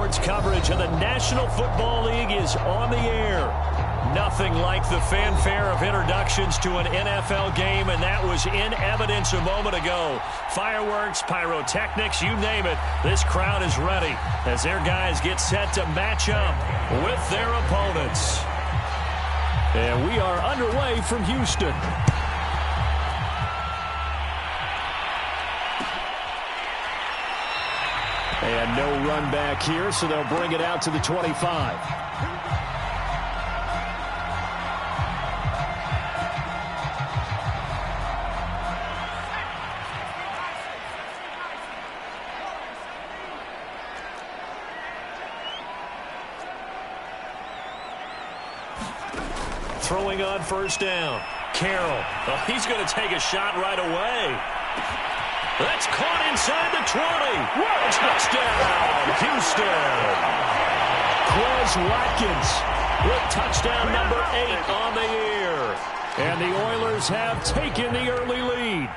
Sports coverage of the National Football League is on the air. Nothing like the fanfare of introductions to an NFL game, and that was in evidence a moment ago. Fireworks, pyrotechnics, you name it. This crowd is ready as their guys get set to match up with their opponents. And we are underway from Houston. And no run back here, so they'll bring it out to the 25. Throwing on first down. Carroll. Oh, he's going to take a shot right away. That's caught inside the 20. Touchdown, Houston. Quez Watkins with touchdown number 8 on the year. And the Oilers have taken the early lead.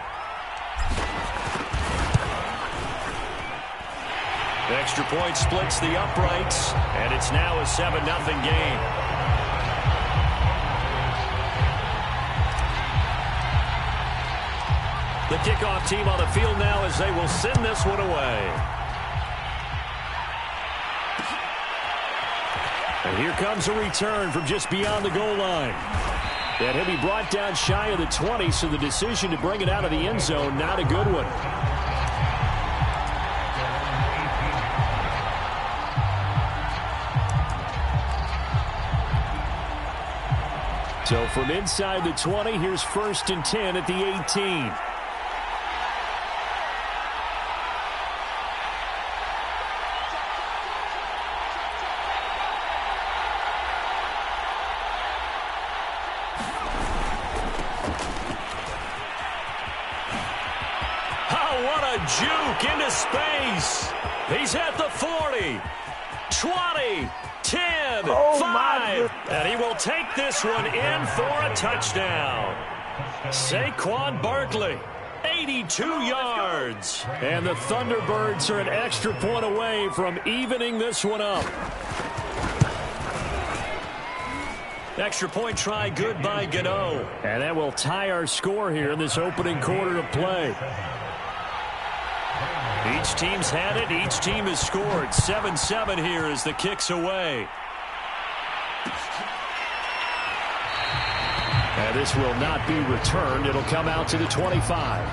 The extra point splits the uprights, and it's now a 7-0 game. The kickoff team on the field now as they will send this one away. And here comes a return from just beyond the goal line. And he'll be brought down shy of the 20, so the decision to bring it out of the end zone, not a good one. So from inside the 20, here's 1st and 10 at the 18. Juke into space. He's at the 40, 20, 10, 5. And he will take this one in for a touchdown. Saquon Barkley, 82 yards. And the Thunderbirds are an extra point away from evening this one up. Extra point try good by Gano. And that will tie our score here in this opening quarter of play. Each team's had it. Each team has scored. 7-7 here as the kick's away. And this will not be returned. It'll come out to the 25.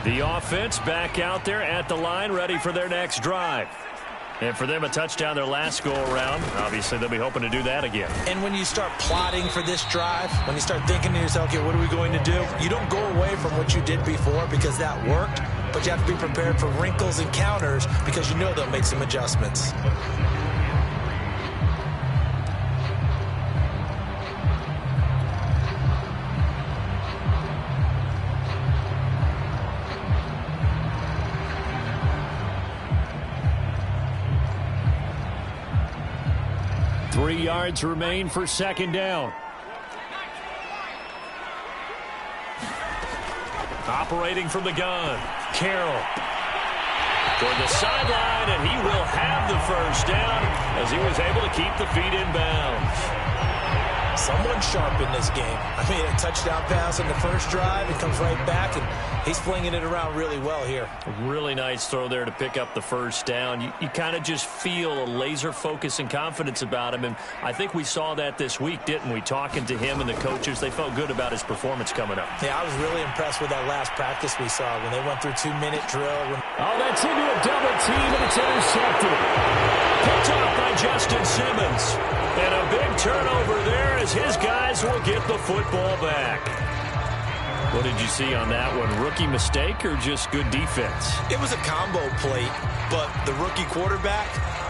The offense back out there at the line, ready for their next drive. And for them, a touchdown their last go-around. Obviously, they'll be hoping to do that again. And when you start plotting for this drive, when you start thinking to yourself, okay, what are we going to do? You don't go away from what you did before because that worked, but you have to be prepared for wrinkles and counters because you know they'll make some adjustments. Yards remain for second down. Operating from the gun, Carroll. Toward the sideline, and he will have the first down as he was able to keep the feet in bounds. Someone sharp in this game. I mean, a touchdown pass on the first drive. It comes right back, and he's flinging it around really well here. A really nice throw there to pick up the first down. You kind of just feel a laser focus and confidence about him, and I think we saw that this week, didn't we? Talking to him and the coaches, they felt good about his performance coming up. Yeah, I was really impressed with that last practice we saw when they went through 2-minute drill. Oh, that's into a double team, and it's intercepted. Picked off by Justin Simmons. And a big turnover there as his guys will get the football back. What did you see on that one? Rookie mistake or just good defense? It was a combo plate, but the rookie quarterback,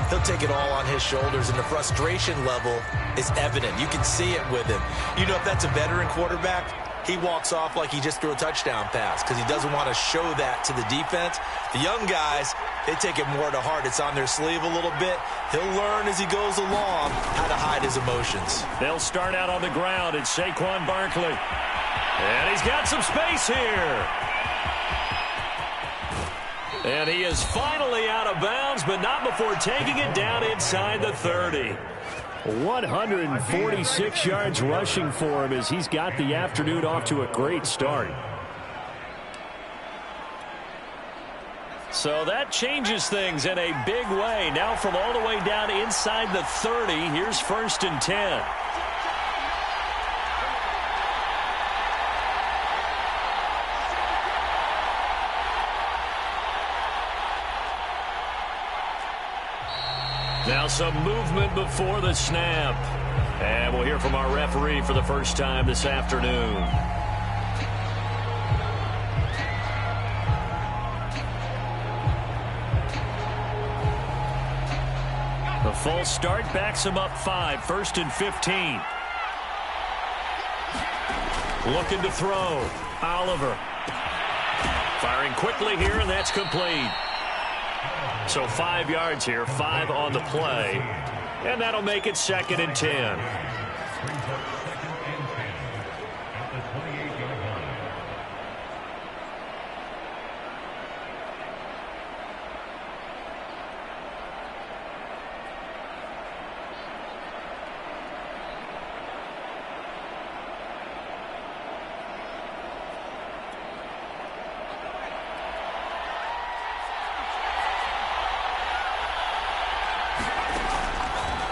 he'll take it all on his shoulders, and the frustration level is evident. You can see it with him. You know, if that's a veteran quarterback, he walks off like he just threw a touchdown pass because he doesn't want to show that to the defense. The young guys, they take it more to heart. It's on their sleeve a little bit. He'll learn as he goes along how to hide his emotions. They'll start out on the ground. It's Saquon Barkley. And he's got some space here. And he is finally out of bounds, but not before taking it down inside the 30. 146 yards rushing for him as he's got the afternoon off to a great start. So that changes things in a big way. Now from all the way down inside the 30, here's 1st and 10. Now some movement before the snap. And we'll hear from our referee for the first time this afternoon. The false start backs him up 5, 1st and 15. Looking to throw. Oliver. Firing quickly here, and that's complete. So 5 yards here, 5 on the play. And that'll make it 2nd and 10.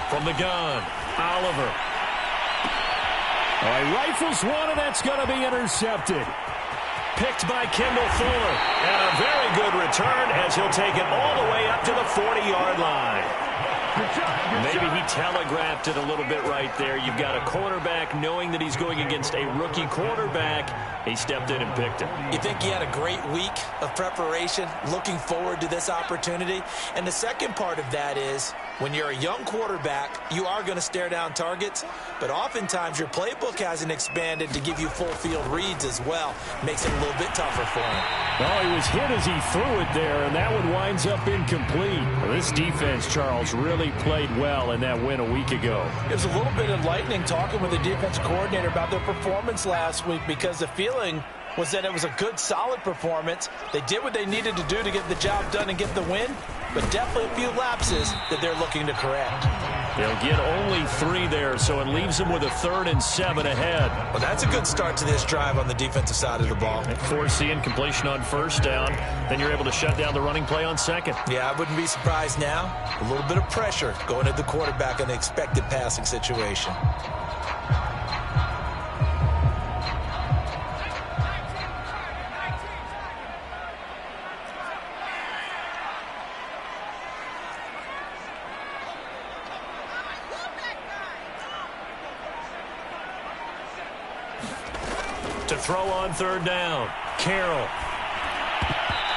From the gun, Oliver. He rifles one, and that's going to be intercepted. Picked by Kendall Fuller. And a very good return as he'll take it all the way up to the 40-yard line. Maybe he telegraphed it a little bit right there. You've got a cornerback knowing that he's going against a rookie quarterback. He stepped in and picked him. You think he had a great week of preparation, looking forward to this opportunity? And the second part of that is, when you're a young quarterback, you are going to stare down targets, but oftentimes your playbook hasn't expanded to give you full field reads as well. Makes it a little bit tougher for him. Well, he was hit as he threw it there, and that one winds up incomplete. Well, this defense, Charles, really played well in that win a week ago. It was a little bit enlightening talking with the defense coordinator about their performance last week, because the feeling was that it was a good, solid performance. They did what they needed to do to get the job done and get the win, but definitely a few lapses that they're looking to correct. They'll get only 3 there, so it leaves them with a 3rd and 7 ahead. Well, that's a good start to this drive on the defensive side of the ball. Force the incompletion on 1st down. Then you're able to shut down the running play on 2nd. Yeah, I wouldn't be surprised now. A little bit of pressure going at the quarterback in the expected passing situation. To throw on 3rd down, Carroll.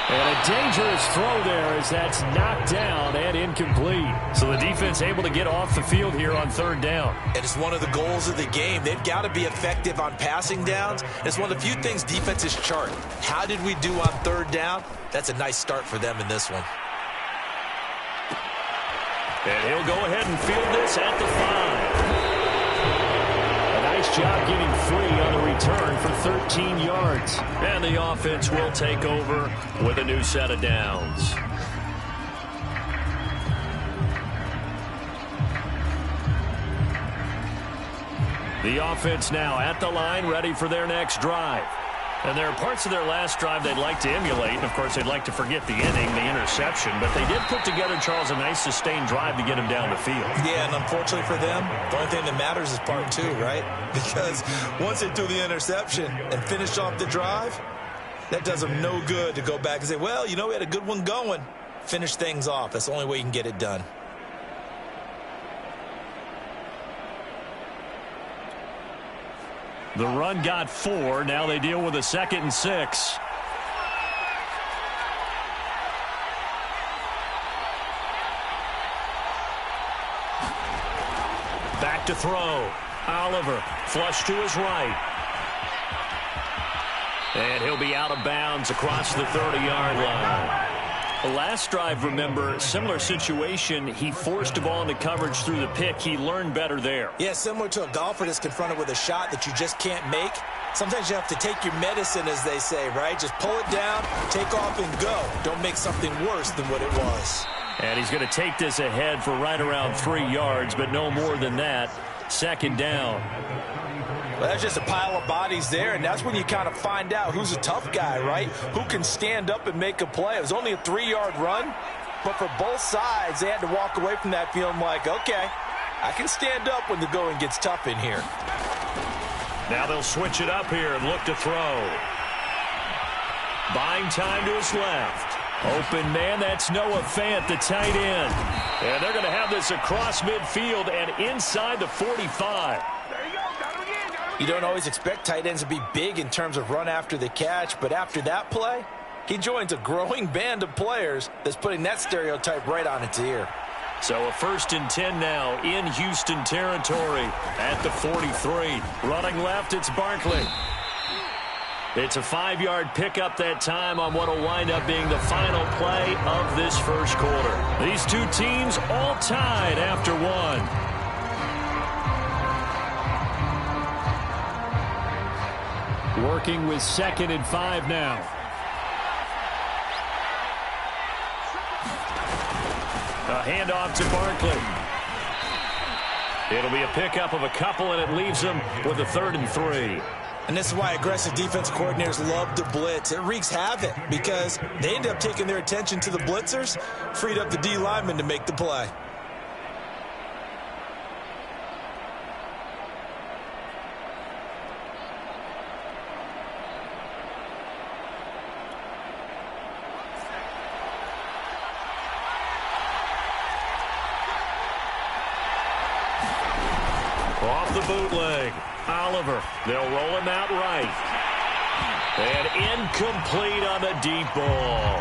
And a dangerous throw there as that's knocked down and incomplete. So the defense able to get off the field here on 3rd down. And it's one of the goals of the game. They've got to be effective on passing downs. It's one of the few things defenses chart. How did we do on 3rd down? That's a nice start for them in this one. And he'll go ahead and field this at the 5. Nice job getting free on the return for 13 yards. And the offense will take over with a new set of downs. The offense now at the line, ready for their next drive. And there are parts of their last drive they'd like to emulate. And, of course, they'd like to forget the inning, the interception. But they did put together, Charles, a nice sustained drive to get him down the field. Yeah, and unfortunately for them, the only thing that matters is part 2, right? Because once they threw the interception and finished off the drive, that does them no good to go back and say, well, you know, we had a good one going. Finish things off. That's the only way you can get it done. The run got 4. Now they deal with a 2nd and 6. Back to throw. Oliver, flush to his right. And he'll be out of bounds across the 30-yard line. The last drive, remember, similar situation. He forced a ball into coverage through the pick. He learned better there. Yeah, similar to a golfer that's confronted with a shot that you just can't make. Sometimes you have to take your medicine, as they say, right? Just pull it down, take off, and go. Don't make something worse than what it was. And he's going to take this ahead for right around 3 yards, but no more than that. Second down. Well, that's just a pile of bodies there, and that's when you kind of find out who's a tough guy, right? Who can stand up and make a play. It was only a 3-yard run, but for both sides, they had to walk away from that feeling like, okay, I can stand up when the going gets tough in here. Now they'll switch it up here and look to throw. Buying time to his left. Open man, that's Noah Fant, the tight end. And they're going to have this across midfield and inside the 45. You don't always expect tight ends to be big in terms of run after the catch, but after that play, he joins a growing band of players that's putting that stereotype right on its ear. So a 1st and 10 now in Houston territory at the 43. Running left, it's Barkley. It's a 5-yard pickup that time on what will wind up being the final play of this first quarter. These two teams all tied after one. Working with 2nd and 5 now. A handoff to Barkley. It'll be a pickup of a couple, and it leaves them with a 3rd and 3. And this is why aggressive defense coordinators love to blitz. It wreaks havoc because they end up taking their attention to the blitzers, freed up the D lineman to make the play. Off the bootleg. Oliver. They'll roll him out right. And incomplete on the deep ball.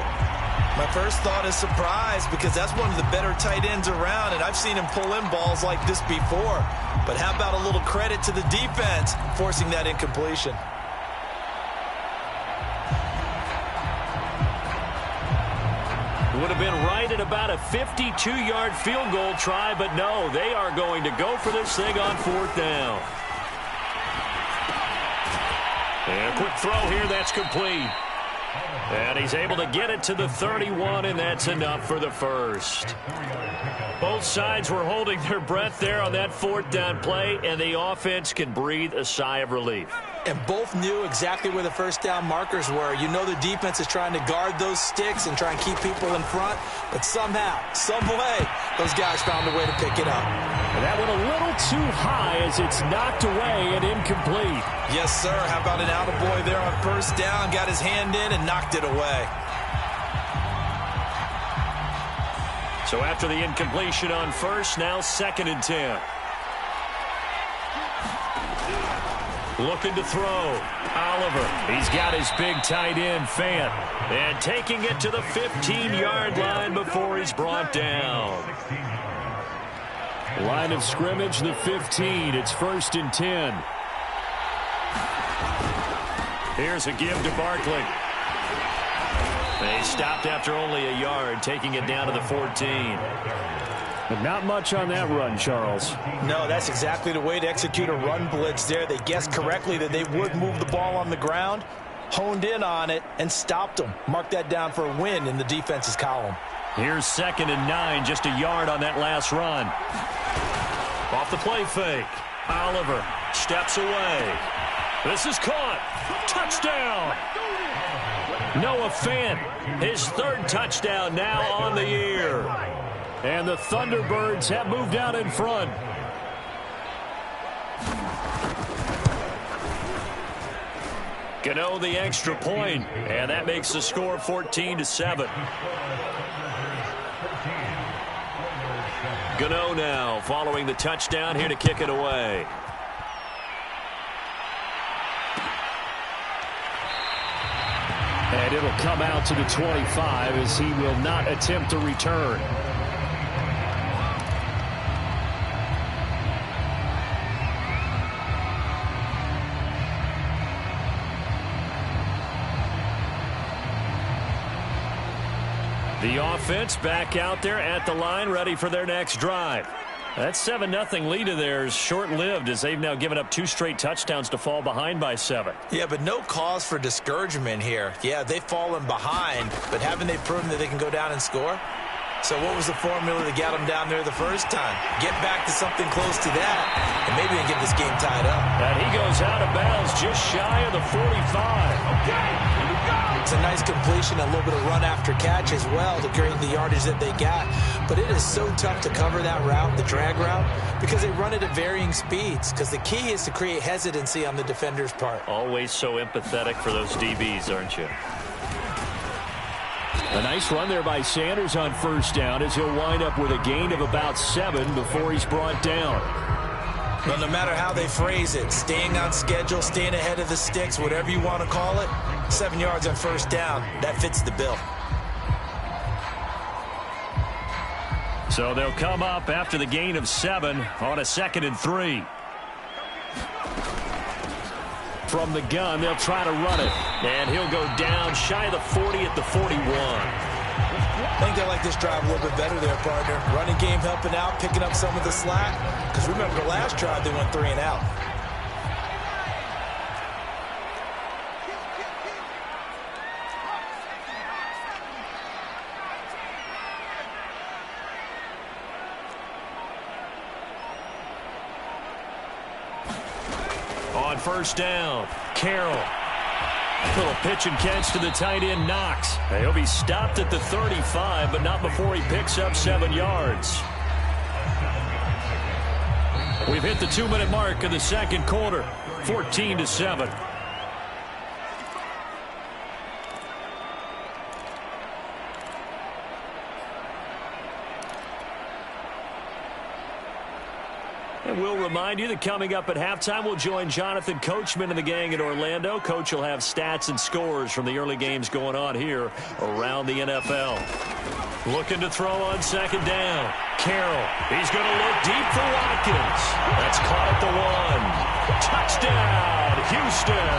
My first thought is surprise because that's one of the better tight ends around, and I've seen him pull in balls like this before. But how about a little credit to the defense forcing that incompletion? Would have been right at about a 52-yard field goal try, but no, they are going to go for this thing on 4th down. And a quick throw here, that's complete. And he's able to get it to the 31, and that's enough for the first. Both sides were holding their breath there on that 4th down play, and the offense can breathe a sigh of relief. And both knew exactly where the 1st down markers were. You know the defense is trying to guard those sticks and try and keep people in front, but somehow, some way, those guys found a way to pick it up. And that went a little too high as it's knocked away and incomplete. Yes, sir. How about an attaboy there on 1st down? Got his hand in and knocked it away. So after the incompletion on 1st, now 2nd and 10. Looking to throw. Oliver. He's got his big tight end, Fant. And taking it to the 15-yard line before he's brought down. Line of scrimmage, the 15. It's 1st and 10. Here's a give to Barkley. They stopped after only a yard, taking it down to the 14. But not much on that run, Charles. No, that's exactly the way to execute a run blitz there. They guessed correctly that they would move the ball on the ground, honed in on it, and stopped them. Mark that down for a win in the defense's column. Here's 2nd and 9, just a yard on that last run. Off the play fake. Oliver steps away. This is caught. Touchdown. Noah Fant, his 3rd touchdown now on the year. And the Thunderbirds have moved out in front. Gano the extra point, and that makes the score 14-7. Gano now following the touchdown here to kick it away. And it'll come out to the 25 as he will not attempt to return. The offense back out there at the line, ready for their next drive. That 7-0 lead of theirs short-lived as they've now given up 2 straight touchdowns to fall behind by 7. Yeah, but no cause for discouragement here. Yeah, they've fallen behind, but haven't they proven that they can go down and score? So what was the formula that got them down there the first time? Get back to something close to that, and maybe they can get this game tied up. And he goes out of bounds just shy of the 45. Okay, here we go. It's a nice completion, a little bit of run after catch as well to create the yardage that they got. But it is so tough to cover that route, the drag route, because they run it at varying speeds. Because the key is to create hesitancy on the defender's part. Always so empathetic for those DBs, aren't you? A nice run there by Sanders on first down as he'll wind up with a gain of about 7 before he's brought down. Well, no matter how they phrase it, staying on schedule, staying ahead of the sticks, whatever you want to call it, 7 yards on first down, that fits the bill. So they'll come up after the gain of 7 on a 2nd and 3. From the gun, they'll try to run it. And he'll go down shy of the 40 at the 41. I think they like this drive a little bit better there, partner. Running game helping out, picking up some of the slack. Because remember, the last drive, they went 3 and out. On first down, Carroll. Little pitch and catch to the tight end, Knox. He'll be stopped at the 35, but not before he picks up 7 yards. We've hit the 2-minute mark of the second quarter, 14-7. And we'll remind you that coming up at halftime, we'll join Jonathan Coachman and the gang in Orlando. Coach will have stats and scores from the early games going on here around the NFL. Looking to throw on second down. Carroll, he's going to look deep for Watkins. That's caught at the 1. Touchdown, Houston.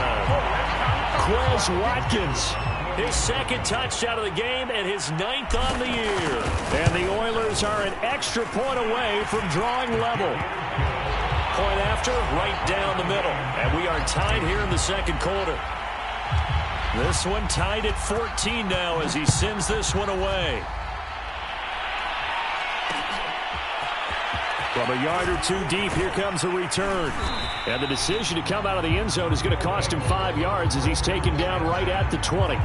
Quez Watkins. His second touchdown of the game and his 9th on the year. And the Oilers are an extra point away from drawing level. Point after, right down the middle. And we are tied here in the second quarter. This one tied at 14 now as he sends this one away. From a yard or 2 deep, here comes a return. And the decision to come out of the end zone is going to cost him 5 yards as he's taken down right at the 20.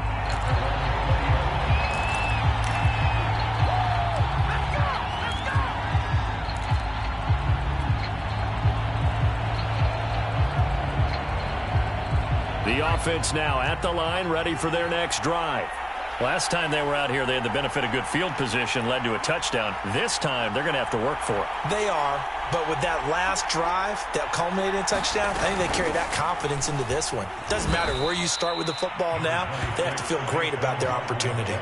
The offense now at the line, ready for their next drive. Last time they were out here, they had the benefit of good field position, led to a touchdown. This time, they're going to have to work for it. They are, but with that last drive that culminated in a touchdown, I think they carry that confidence into this one. Doesn't matter where you start with the football now, they have to feel great about their opportunity.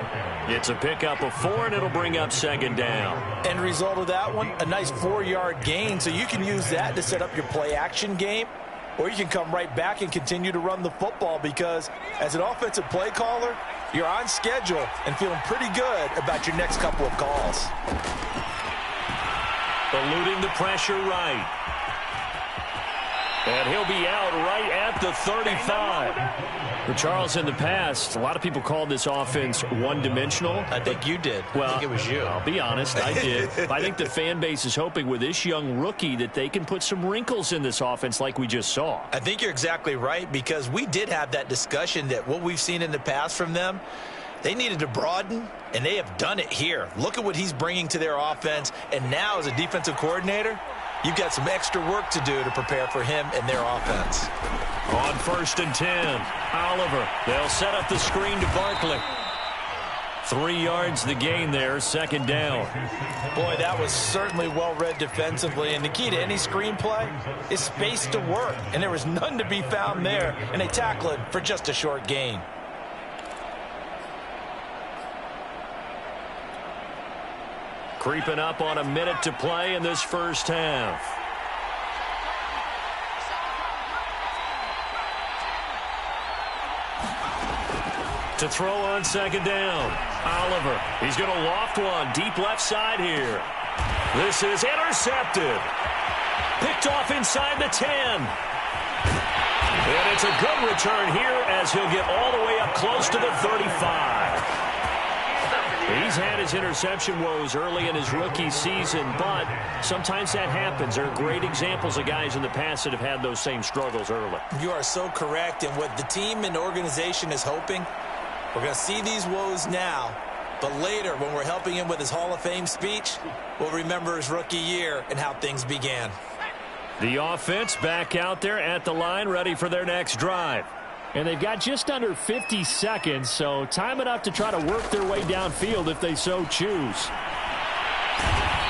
It's a pickup of 4, and it'll bring up second down. End result of that one, a nice 4-yard gain, so you can use that to set up your play-action game. Or you can come right back and continue to run the football because as an offensive play caller, you're on schedule and feeling pretty good about your next couple of calls. Eluding the pressure right. And he'll be out right at the 35. For Charles, in the past, a lot of people called this offense one-dimensional. I think you did. Well, I think it was you. I'll be honest, I did. I think the fan base is hoping with this young rookie that they can put some wrinkles in this offense like we just saw. I think you're exactly right because we did have that discussion that what we've seen in the past from them, they needed to broaden, and they have done it here. Look at what he's bringing to their offense, and now as a defensive coordinator, you've got some extra work to do to prepare for him and their offense. On 1st and 10, Oliver. They'll set up the screen to Barkley. 3 yards the gain there, second down. Boy, that was certainly well read defensively. And the key to any screenplay is space to work. And there was none to be found there. And they tackle it for just a short gain. Creeping up on a minute to play in this first half. To throw on second down. Oliver, he's going to loft one deep left side here. This is intercepted. Picked off inside the 10. And it's a good return here as he'll get all the way up close to the 35. He's had his interception woes early in his rookie season, but sometimes that happens. There are great examples of guys in the past that have had those same struggles early. You are so correct, and what the team and organization is hoping, we're going to see these woes now, but later when we're helping him with his Hall of Fame speech, we'll remember his rookie year and how things began. The offense back out there at the line, ready for their next drive. And they've got just under 50 seconds, so time enough to try to work their way downfield if they so choose.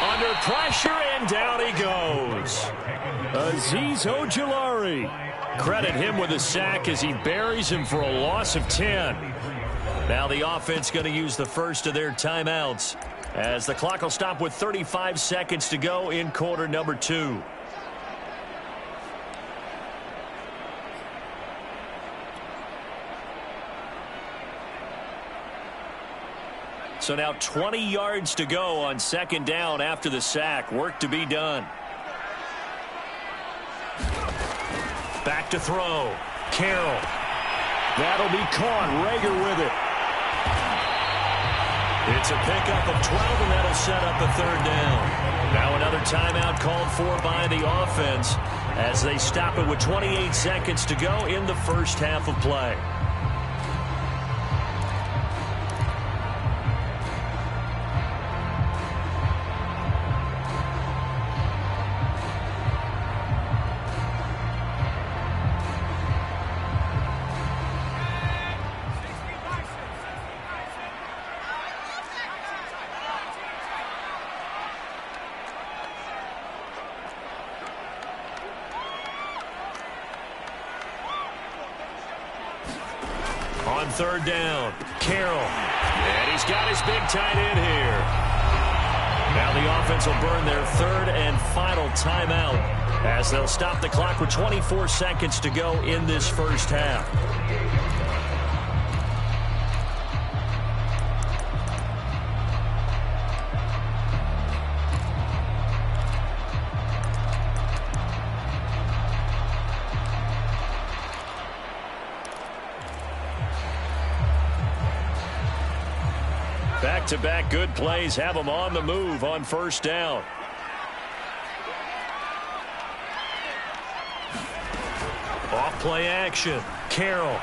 Under pressure, and down he goes. Azeez Ojulari. Credit him with a sack as he buries him for a loss of 10. Now the offense going to use the first of their timeouts as the clock will stop with 35 seconds to go in quarter number 2. So now 20 yards to go on second down after the sack. Work to be done. Back to throw. Carroll. That'll be caught. Rager with it. It's a pickup of 12, and that'll set up a third down. Now another timeout called for by the offense as they stop it with 28 seconds to go in the first half of play. On third down, Carroll. And he's got his big tight end here. Now the offense will burn their third and final timeout as they'll stop the clock with 24 seconds to go in this first half. Back-to-back good plays have them on the move on first down. Off play action. Carroll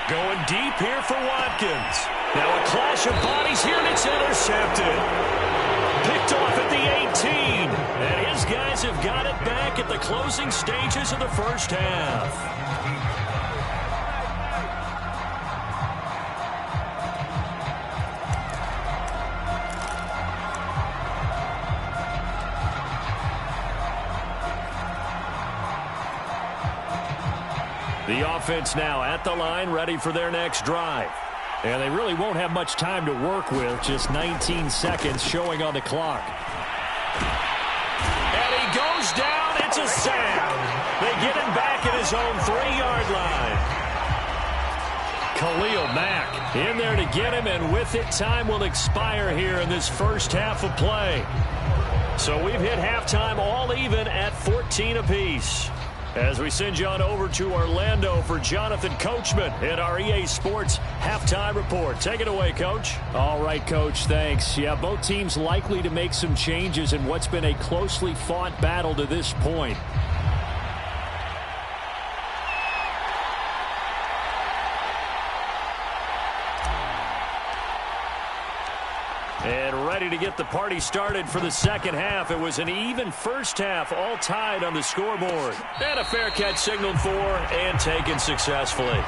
going deep here for Watkins. Now a clash of bodies here, and it's intercepted. Picked off at the 18. And his guys have got it back at the closing stages of the first half. The offense now at the line, ready for their next drive. And they really won't have much time to work with, just 19 seconds showing on the clock. And he goes down. It's a sack. They get him back at his own 3-yard line. Khalil Mack in there to get him, and with it, time will expire here in this first half of play. So we've hit halftime all even at 14 apiece. As we send you on over to Orlando for Jonathan Coachman in our EA Sports Halftime Report. Take it away, Coach. All right, Coach, thanks. Yeah, both teams likely to make some changes in what's been a closely fought battle to this point. And ready to get the party started for the second half. It was an even first half, all tied on the scoreboard. And a fair catch signaled for and taken successfully.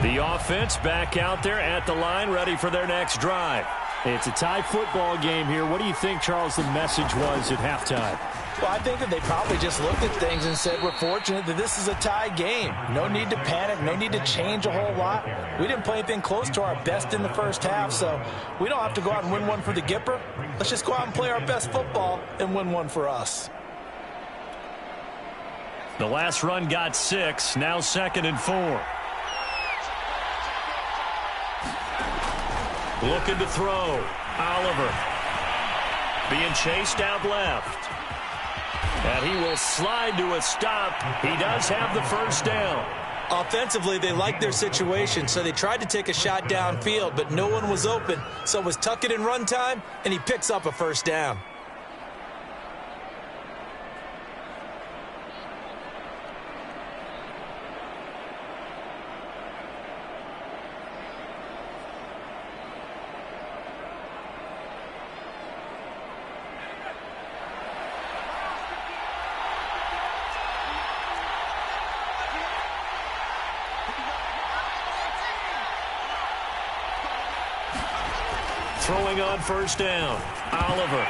The offense back out there at the line, ready for their next drive. It's a tie football game here. What do you think, Charles, the message was at halftime? Well, I think that they probably just looked at things and said, we're fortunate that this is a tie game. No need to panic, no need to change a whole lot. We didn't play anything close to our best in the first half, so we don't have to go out and win one for the Gipper. Let's just go out and play our best football and win one for us. The last run got 6, now 2nd and 4. Looking to throw. Oliver being chased out left. And he will slide to a stop. He does have the first down. Offensively, they liked their situation, so they tried to take a shot downfield, but no one was open. So it was tuck it in run time, and he picks up a first down. Throwing on first down. Oliver.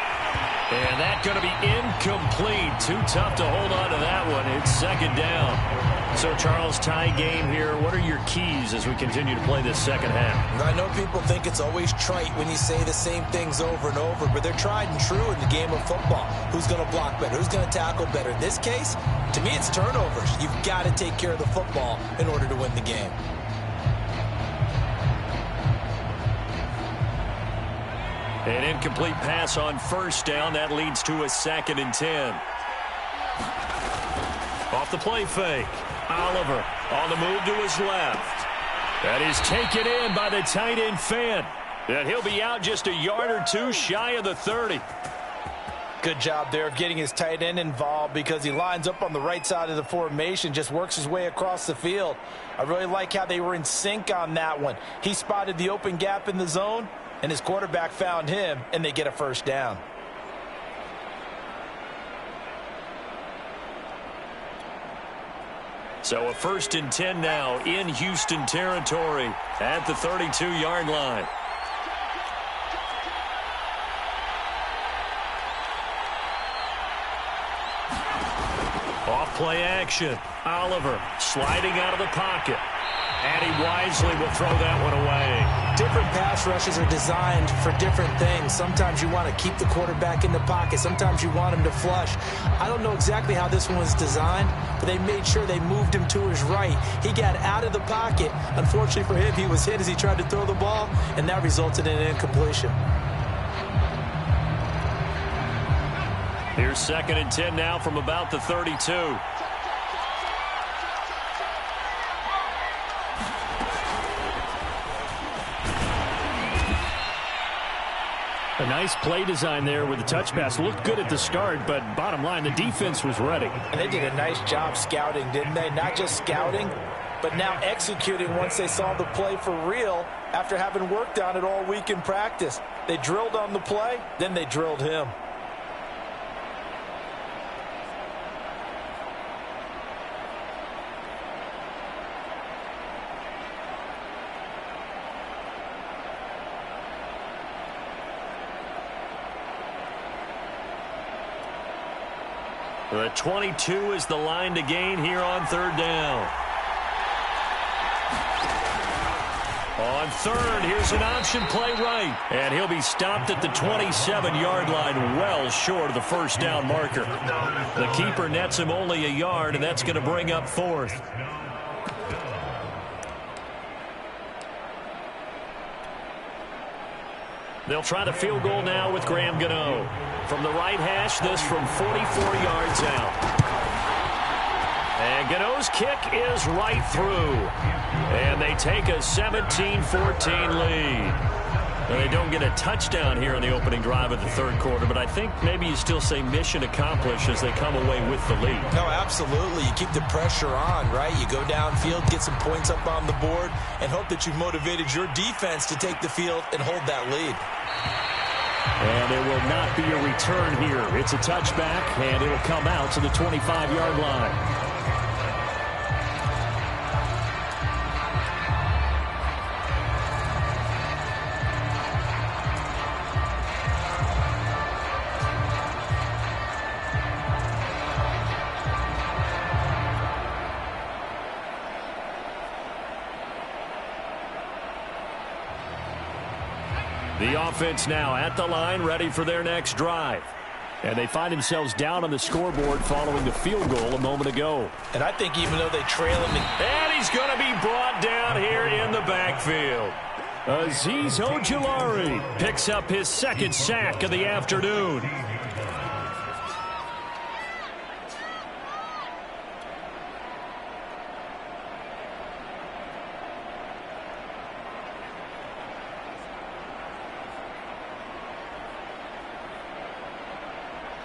And that's going to be incomplete. Too tough to hold on to that one. It's 2nd down. So, Charles, tie game here. What are your keys as we continue to play this second half? I know people think it's always trite when you say the same things over and over, but they're tried and true in the game of football. Who's going to block better? Who's going to tackle better? In this case, to me, it's turnovers. You've got to take care of the football in order to win the game. An incomplete pass on first down. That leads to a 2nd and 10. Off the play fake. Oliver on the move to his left. That is taken in by the tight end Fant. And he'll be out just a yard or two shy of the 30. Good job there of getting his tight end involved because he lines up on the right side of the formation, just works his way across the field. I really like how they were in sync on that one. He spotted the open gap in the zone, and his quarterback found him, and they get a first down. So a 1st and 10 now in Houston territory at the 32-yard line. Off play action. Oliver sliding out of the pocket. And he wisely will throw that one away. Different pass rushes are designed for different things. Sometimes you want to keep the quarterback in the pocket. Sometimes you want him to flush. I don't know exactly how this one was designed, but they made sure they moved him to his right. He got out of the pocket. Unfortunately for him, he was hit as he tried to throw the ball, and that resulted in an incompletion. Here's 2nd and 10 now from about the 32. A nice play design there with the touch pass. Looked good at the start, but bottom line, the defense was ready. And they did a nice job scouting, didn't they? Not just scouting, but now executing once they saw the play for real after having worked on it all week in practice. They drilled on the play, then they drilled him. The 22 is the line to gain here on 3rd down. On 3rd, here's an option play right. And he'll be stopped at the 27-yard line, well short of the first down marker. The keeper nets him only a yard, and that's going to bring up 4th. They'll try the field goal now with Graham Gano. From the right hash, this from 44 yards out. And Gano's kick is right through. And they take a 17-14 lead. Now, they don't get a touchdown here in the opening drive of the 3rd quarter, but I think maybe you still say mission accomplished as they come away with the lead. No, absolutely. You keep the pressure on, right? You go downfield, get some points up on the board, and hope that you've motivated your defense to take the field and hold that lead. And it will not be a return here. It's a touchback, and it will come out to the 25-yard line. The offense now at the line, ready for their next drive. And they find themselves down on the scoreboard following the field goal a moment ago. And I think even though they trail him... And he's going to be brought down here in the backfield. Azeez Ojulari picks up his second sack of the afternoon.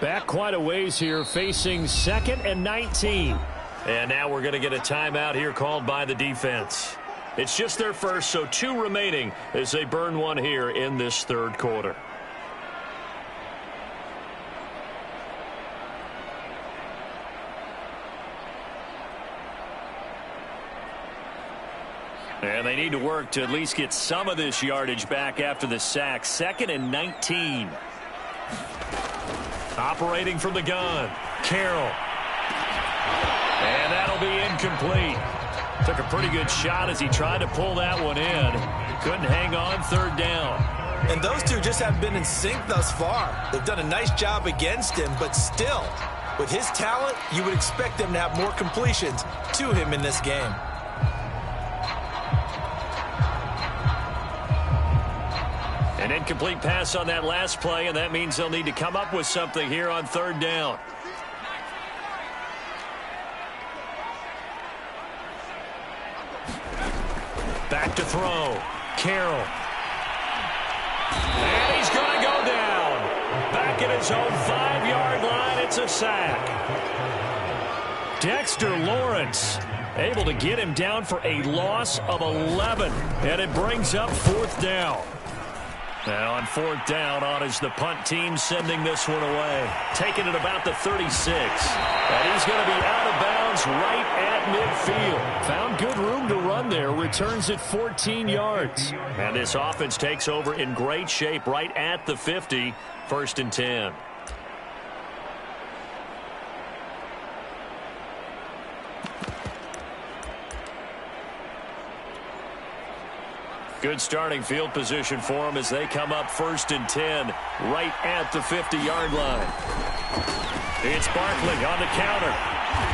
Back quite a ways here, facing 2nd and 19. And now we're going to get a timeout here called by the defense. It's just their first, so 2 remaining as they burn one here in this third quarter. And they need to work to at least get some of this yardage back after the sack. 2nd and 19. Operating from the gun, Carroll. And that'll be incomplete. Took a pretty good shot as he tried to pull that one in. Couldn't hang on, 3rd down. And those two just haven't been in sync thus far. They've done a nice job against him, but still, with his talent, you would expect them to have more completions to him in this game. An incomplete pass on that last play, and that means they'll need to come up with something here on 3rd down. Back to throw. Carroll. And he's going to go down. Back at his own 5-yard line, it's a sack. Dexter Lawrence able to get him down for a loss of 11, and it brings up 4th down. Now on 4th down, on is the punt team sending this one away. Taking it about the 36. And he's going to be out of bounds right at midfield. Found good room to run there. Returns at 14 yards. And this offense takes over in great shape right at the 50. 1st and 10. Good starting field position for them as they come up 1st and 10 right at the 50-yard line. It's Barkley on the counter.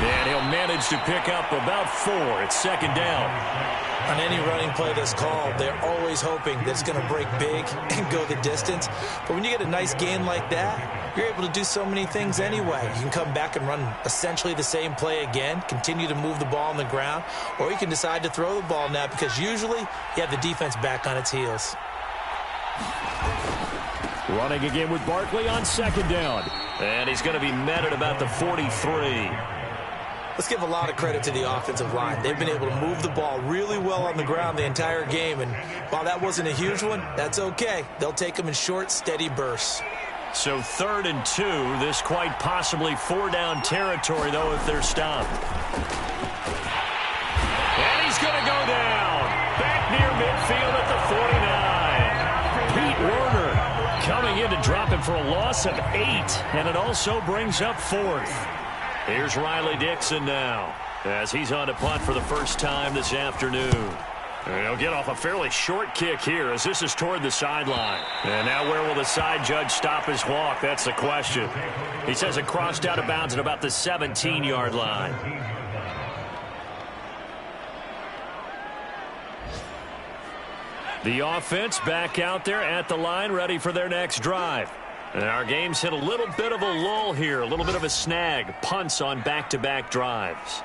And he'll manage to pick up about 4 at 2nd down. On any running play that's called, they're always hoping that it's going to break big and go the distance. But when you get a nice gain like that, you're able to do so many things anyway. You can come back and run essentially the same play again, continue to move the ball on the ground, or you can decide to throw the ball now because usually you have the defense back on its heels. Running again with Barkley on 2nd down. And he's going to be met at about the 43. Let's give a lot of credit to the offensive line. They've been able to move the ball really well on the ground the entire game, and while that wasn't a huge one, that's okay. They'll take them in short, steady bursts. So 3rd and 2, this quite possibly 4-down territory, though, if they're stopped. And he's going to go down. Back near midfield at the 49. Pete Werner coming in to drop him for a loss of 8, and it also brings up 4th. Here's Riley Dixon now as he's on to punt for the first time this afternoon. And he'll get off a fairly short kick here as this is toward the sideline. And now where will the side judge stop his walk? That's the question. He says it crossed out of bounds at about the 17-yard line. The offense back out there at the line, ready for their next drive. And our game's hit a little bit of a lull here, a little bit of a snag. Punts on back-to-back drives.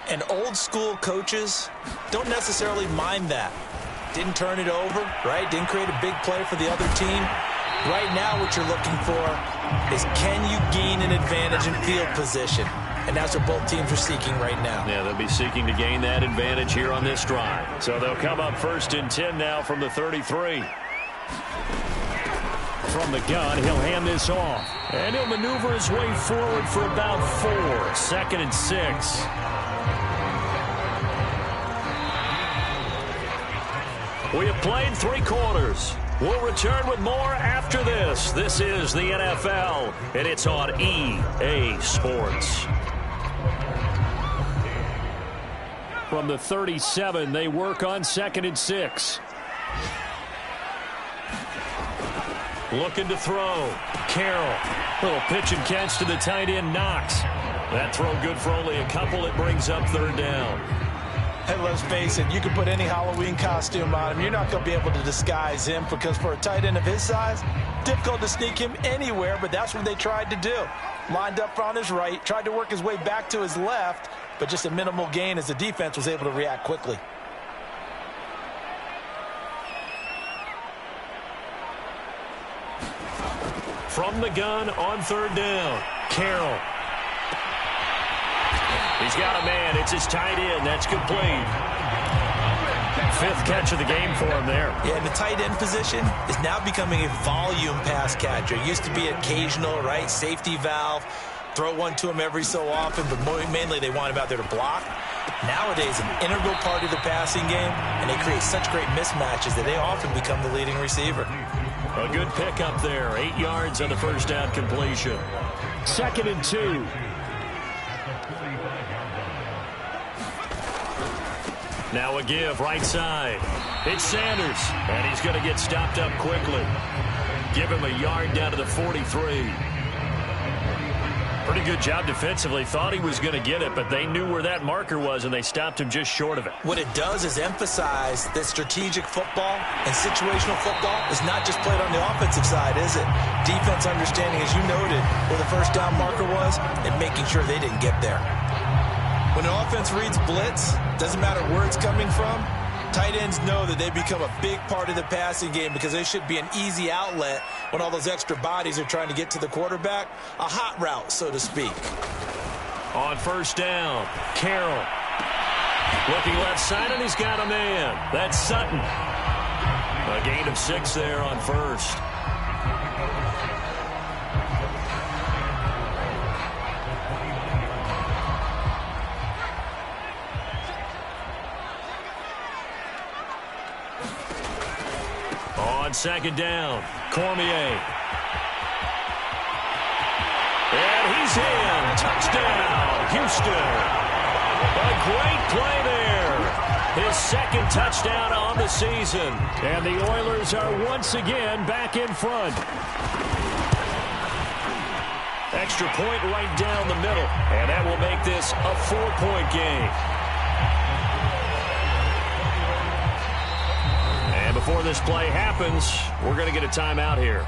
And old-school coaches don't necessarily mind that. Didn't turn it over, right? Didn't create a big play for the other team. Right now what you're looking for is can you gain an advantage in field position? And that's what both teams are seeking right now. Yeah, they'll be seeking to gain that advantage here on this drive. So they'll come up 1st and 10 now from the 33. From the gun, he'll hand this off. And he'll maneuver his way forward for about 4. 2nd and 6. We have played 3 quarters. We'll return with more after this. This is the NFL, and it's on EA Sports. From the 37, they work on 2nd and 6. Looking to throw. Carroll. Little pitch and catch to the tight end, Knox. That throw good for only a couple. It brings up third down. Hey, let's face it, you can put any Halloween costume on him. You're not going to be able to disguise him because for a tight end of his size, difficult to sneak him anywhere, but that's what they tried to do. Lined up on his right, tried to work his way back to his left, but just a minimal gain as the defense was able to react quickly. From the gun on third down, Carroll. He's got a man. It's his tight end. That's complete. Fifth catch of the game for him there. Yeah, and the tight end position is now becoming a volume pass catcher. It used to be occasional, right? Safety valve. Throw one to him every so often, but mainly they want him out there to block. Nowadays, an integral part of the passing game, and they create such great mismatches that they often become the leading receiver. A good pickup there. 8 yards on the first down completion. 2nd and 2. Now a give, right side. It's Sanders, and he's going to get stopped up quickly. Give him a yard down to the 43. Pretty good job defensively. Thought he was going to get it, but they knew where that marker was, and they stopped him just short of it. What it does is emphasize that strategic football and situational football is not just played on the offensive side, is it? Defense understanding, as you noted, where the first down marker was and making sure they didn't get there. When an offense reads blitz, doesn't matter where it's coming from, tight ends know that they become a big part of the passing game because they should be an easy outlet when all those extra bodies are trying to get to the quarterback. A hot route, so to speak. On first down, Carroll. Looking left side, and he's got a man. That's Sutton. A gain of 6 there on first. On second down, Cormier. And he's in. Touchdown, Houston. A great play there. His second touchdown on the season. And the Oilers are once again back in front. Extra point right down the middle. And that will make this a 4-point game. Before this play happens, we're going to get a timeout here.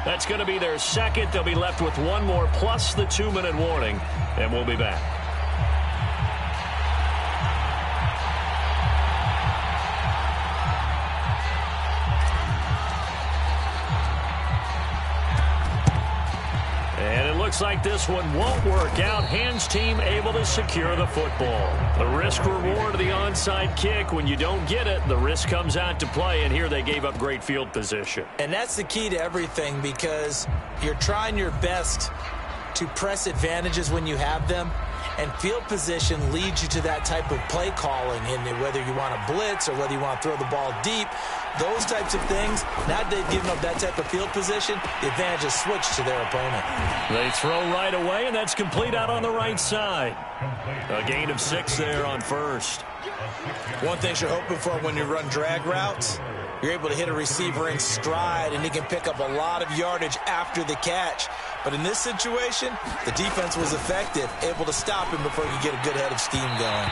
That's going to be their second. They'll be left with one more plus the 2-minute warning, and we'll be back. And it looks like this one won't work out. Hands team able to secure the football. The risk reward of the onside kick. When you don't get it, the risk comes out to play, and here they gave up great field position. And that's the key to everything because you're trying your best to press advantages when you have them, and field position leads you to that type of play calling, and whether you want to blitz or whether you want to throw the ball deep, those types of things, now that they've given up that type of field position, the advantage is switched to their opponent. They throw right away, and that's complete out on the right side. A gain of 6 there on first. One thing you're hoping for when you run drag routes, you're able to hit a receiver in stride, and he can pick up a lot of yardage after the catch. But in this situation, the defense was effective, able to stop him before he could get a good head of steam going.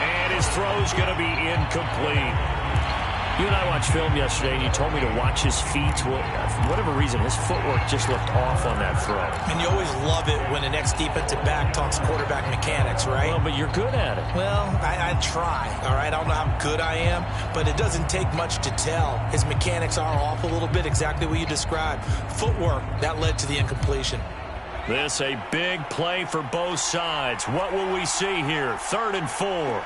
And his throw is going to be incomplete. You and I watched film yesterday, and you told me to watch his feet. Well, for whatever reason, his footwork just looked off on that throw. And you always love it when the next defensive back talks quarterback mechanics, right? Well, but you're good at it. Well, I try, all right? I don't know how good I am, but it doesn't take much to tell. His mechanics are off a little bit, exactly what you described. Footwork, that led to the incompletion. This a big play for both sides. What will we see here? 3rd and 4.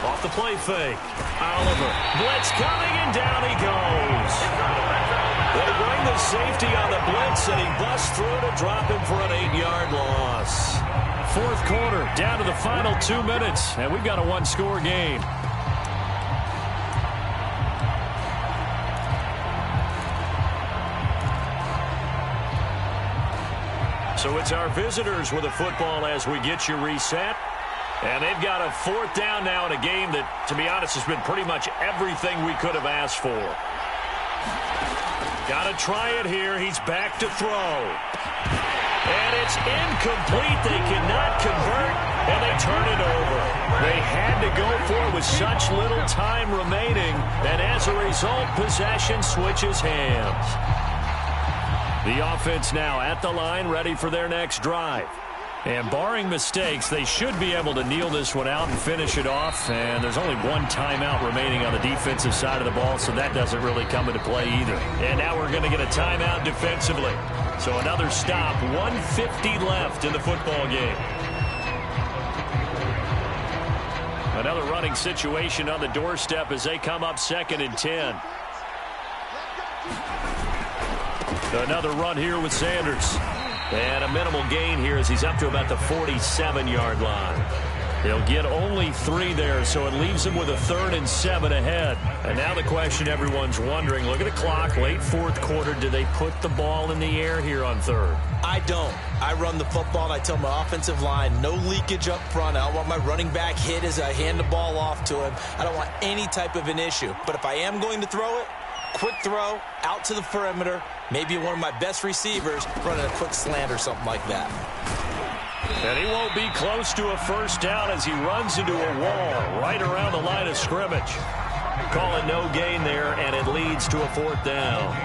Off the play fake. Oliver. Blitz coming, and down he goes. They bring the safety on the blitz, and he busts through to drop him for an 8-yard loss. 4th quarter, down to the final 2 minutes, and we've got a 1-score game. So it's our visitors with a football as we get you reset. And they've got a 4th down now in a game that, to be honest, has been pretty much everything we could have asked for. Got to try it here. He's back to throw. And it's incomplete. They cannot convert, and they turn it over. They had to go for it with such little time remaining, and as a result, possession switches hands. The offense now at the line, ready for their next drive. And barring mistakes, they should be able to kneel this one out and finish it off. And there's only one timeout remaining on the defensive side of the ball, so that doesn't really come into play either. And now we're going to get a timeout defensively. So another stop, 1:50 left in the football game. Another running situation on the doorstep as they come up 2nd and 10. Another run here with Sanders. And a minimal gain here as he's up to about the 47-yard line. They'll get only 3 there, so it leaves them with a 3rd and 7 ahead. And now the question everyone's wondering, look at the clock, late 4th quarter, do they put the ball in the air here on 3rd? I don't. I run the football, and I tell my offensive line, no leakage up front. I don't want my running back hit as I hand the ball off to him. I don't want any type of an issue. But if I am going to throw it, quick throw, out to the perimeter, maybe one of my best receivers running a quick slant or something like that. And he won't be close to a 1st down as he runs into a wall right around the line of scrimmage. Call it no gain there, and it leads to a 4th down.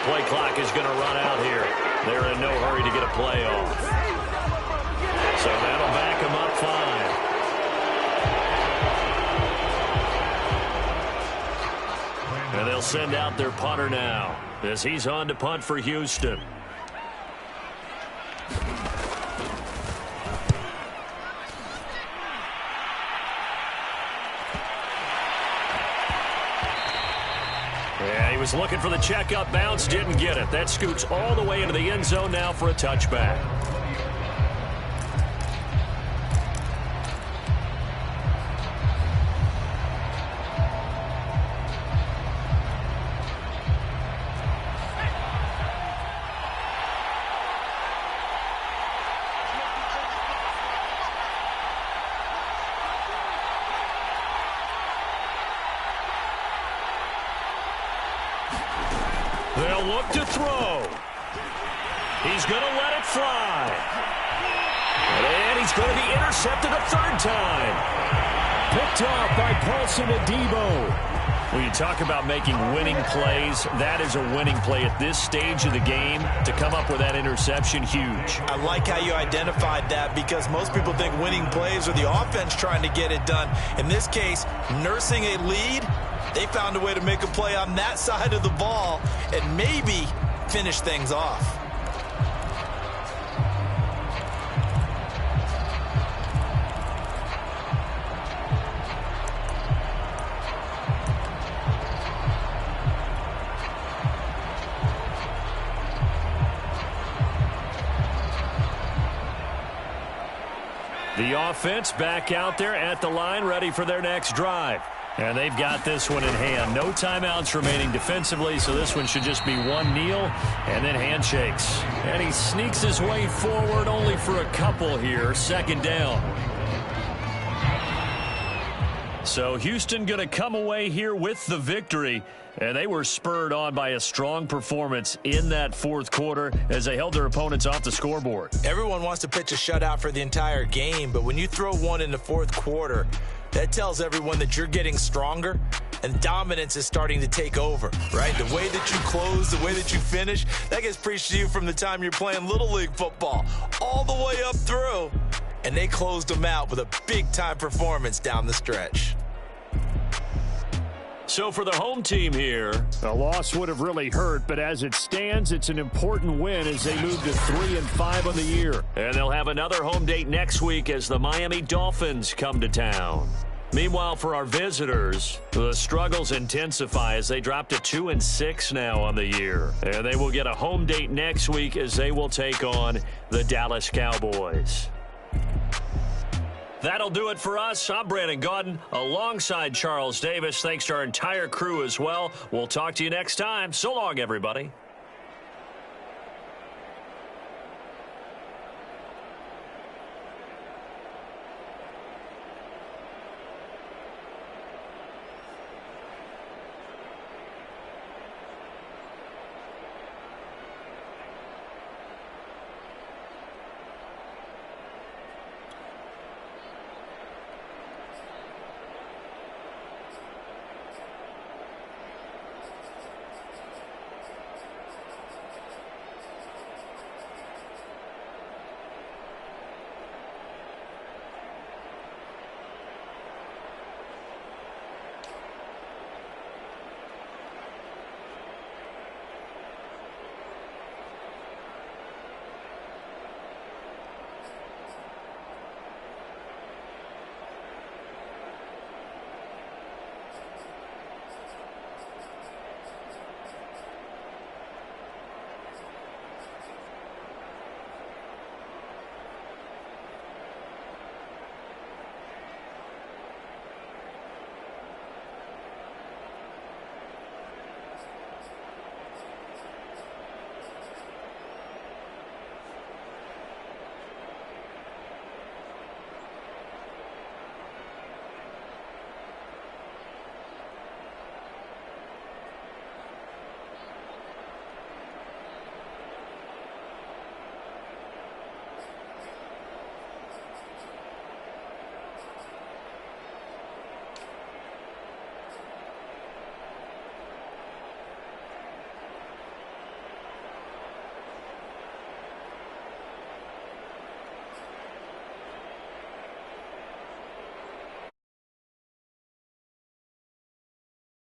Play clock is going to run out here. They're in no hurry to get a play off. So that'll back them up 5. And they'll send out their punter now as he's on to punt for Houston. Was looking for the checkup bounce, didn't get it. That scoots all the way into the end zone now for a touchback. They'll look to throw. He's going to let it fly. And he's going to be intercepted a 3rd time. Picked off by Paulson Adebo. When you talk about making winning plays, that is a winning play at this stage of the game. To come up with that interception, huge. I like how you identified that because most people think winning plays are the offense trying to get it done. In this case, nursing a lead, they found a way to make a play on that side of the ball and maybe finish things off. The offense back out there at the line, ready for their next drive. And they've got this one in hand. No timeouts remaining defensively, so this one should just be one kneel and then handshakes. And he sneaks his way forward only for a couple here. 2nd down. So Houston going to come away here with the victory. And they were spurred on by a strong performance in that 4th quarter as they held their opponents off the scoreboard. Everyone wants to pitch a shutout for the entire game, but when you throw one in the 4th quarter, that tells everyone that you're getting stronger and dominance is starting to take over, right? The way that you close, the way that you finish, that gets preached to you from the time you're playing Little League football all the way up through. And they closed them out with a big-time performance down the stretch. So for the home team here, a loss would have really hurt, but as it stands, it's an important win as they move to 3-5 on the year. And they'll have another home date next week as the Miami Dolphins come to town. Meanwhile, for our visitors, the struggles intensify as they drop to 2-6 now on the year. And they will get a home date next week as they will take on the Dallas Cowboys. That'll do it for us. I'm Brandon Gaudin alongside Charles Davis. Thanks to our entire crew as well. We'll talk to you next time. So long, everybody.